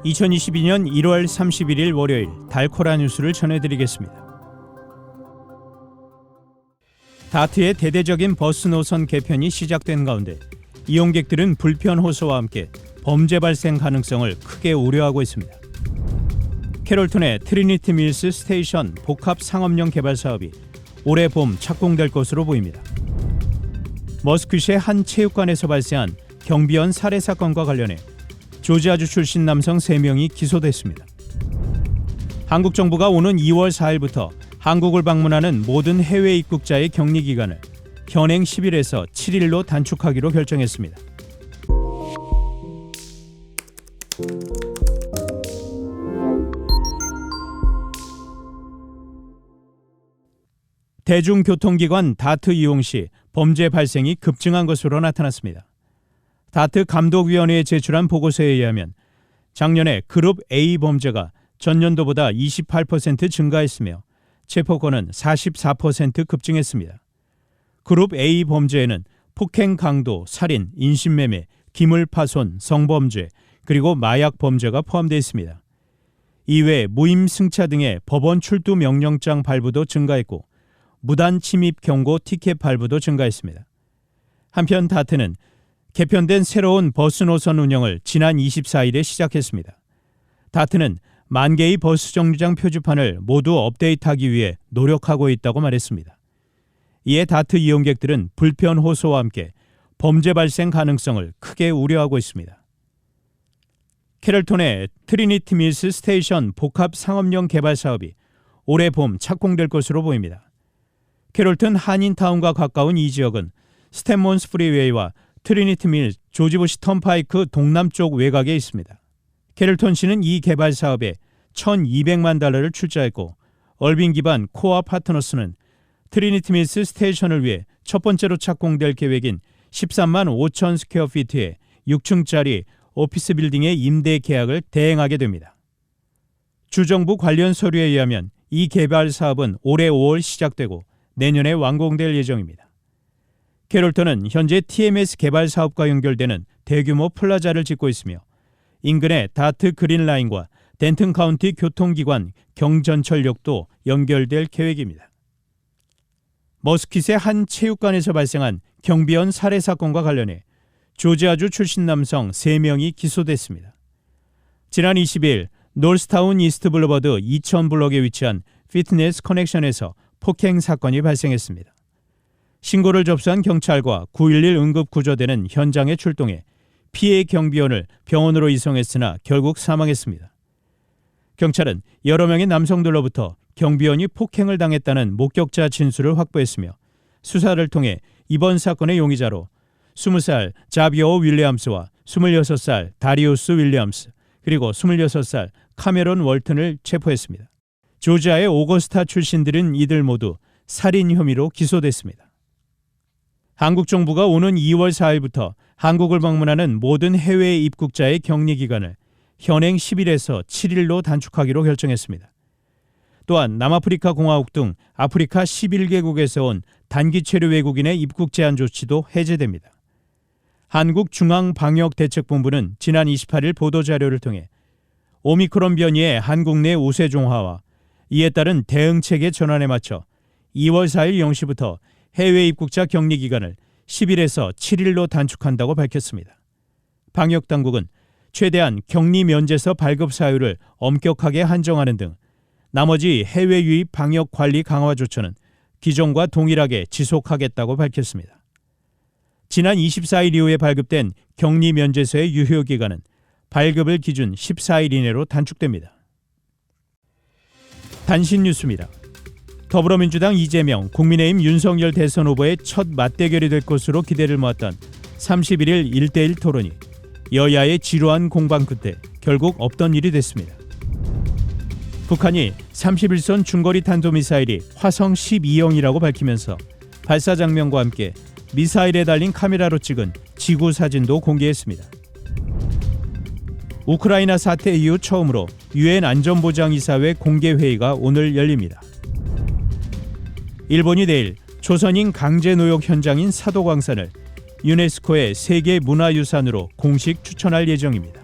2022년 1월 31일 월요일 달코라 뉴스를 전해드리겠습니다. 다트의 대대적인 버스 노선 개편이 시작된 가운데 이용객들은 불편 호소와 함께 범죄 발생 가능성을 크게 우려하고 있습니다. 캐롤턴의 트리니티 밀스 스테이션 복합 상업용 개발 사업이 올해 봄 착공될 것으로 보입니다. 머스크시의 한 체육관에서 발생한 경비원 살해 사건과 관련해 조지아주 출신 남성 3명이 기소됐습니다. 한국 정부가 오는 2월 4일부터 한국을 방문하는 모든 해외 입국자의 격리 기간을 현행 10일에서 7일로 단축하기로 결정했습니다. 대중교통기관 다트 이용 시 범죄 발생이 급증한 것으로 나타났습니다. 다트 감독위원회에 제출한 보고서에 의하면 작년에 그룹 A 범죄가 전년도보다 28% 증가했으며 체포건은 44% 급증했습니다. 그룹 A 범죄에는 폭행 강도, 살인, 인신매매, 기물파손, 성범죄, 그리고 마약 범죄가 포함되어 있습니다. 이외에 무임 승차 등의 법원 출두 명령장 발부도 증가했고 무단 침입 경고 티켓 발부도 증가했습니다. 한편 다트는 개편된 새로운 버스 노선 운영을 지난 24일에 시작했습니다. 다트는 10,000개의 버스 정류장 표지판을 모두 업데이트하기 위해 노력하고 있다고 말했습니다. 이에 다트 이용객들은 불편 호소와 함께 범죄 발생 가능성을 크게 우려하고 있습니다. 캐럴턴의 트리니티 밀스 스테이션 복합 상업용 개발 사업이 올해 봄 착공될 것으로 보입니다. 캐롤턴 한인타운과 가까운 이 지역은 스탠몬스 프리웨이와 트리니티 밀 조지부시 턴파이크 동남쪽 외곽에 있습니다. 캐롤턴시는 이 개발 사업에 $1,200만 달러를 출자했고 얼빈 기반 코어 파트너스는 트리니티 밀스 스테이션을 위해 첫 번째로 착공될 계획인 13만 5천 스퀘어피트의 6층짜리 오피스 빌딩의 임대 계약을 대행하게 됩니다. 주정부 관련 서류에 의하면 이 개발 사업은 올해 5월 시작되고 내년에 완공될 예정입니다. 캐롤턴은 현재 TMS 개발 사업과 연결되는 대규모 플라자를 짓고 있으며 인근의 다트 그린라인과 덴튼 카운티 교통기관 경전철역도 연결될 계획입니다. 머스킷의 한 체육관에서 발생한 경비원 살해 사건과 관련해 조지아주 출신 남성 3명이 기소됐습니다. 지난 20일 노스타운 이스트 블루버드 2000블럭에 위치한 피트니스 커넥션에서 폭행 사건이 발생했습니다. 신고를 접수한 경찰과 911 응급구조대는 현장에 출동해 피해 경비원을 병원으로 이송했으나 결국 사망했습니다. 경찰은 여러 명의 남성들로부터 경비원이 폭행을 당했다는 목격자 진술을 확보했으며 수사를 통해 이번 사건의 용의자로 20살 자비오 윌리엄스와 26살 다리우스 윌리엄스 그리고 26살 카메론 월튼을 체포했습니다. 조지아의 오거스타 출신들은 이들 모두 살인 혐의로 기소됐습니다. 한국 정부가 오는 2월 4일부터 한국을 방문하는 모든 해외 입국자의 격리 기간을 현행 10일에서 7일로 단축하기로 결정했습니다. 또한 남아프리카 공화국 등 아프리카 11개국에서 온 단기 체류 외국인의 입국 제한 조치도 해제됩니다. 한국중앙방역대책본부는 지난 28일 보도자료를 통해 오미크론 변이의 한국 내 우세종화와 이에 따른 대응체계 전환에 맞춰 2월 4일 0시부터 해외 입국자 격리 기간을 10일에서 7일로 단축한다고 밝혔습니다. 방역당국은 최대한 격리 면제서 발급 사유를 엄격하게 한정하는 등 나머지 해외 유입 방역 관리 강화 조처는 기존과 동일하게 지속하겠다고 밝혔습니다. 지난 24일 이후에 발급된 격리 면제서의 유효 기간은 발급을 기준 14일 이내로 단축됩니다. 단신 뉴스입니다. 더불어민주당 이재명, 국민의힘 윤석열 대선 후보의 첫 맞대결이 될 것으로 기대를 모았던 31일 1대1 토론이 여야의 지루한 공방 끝에 결국 없던 일이 됐습니다. 북한이 31선 중거리 탄도미사일이 화성 12형이라고 밝히면서 발사 장면과 함께 미사일에 달린 카메라로 찍은 지구 사진도 공개했습니다. 우크라이나 사태 이후 처음으로 유엔 안전보장이사회 공개회의가 오늘 열립니다. 일본이 내일 조선인 강제노역 현장인 사도광산을 유네스코의 세계문화유산으로 공식 추천할 예정입니다.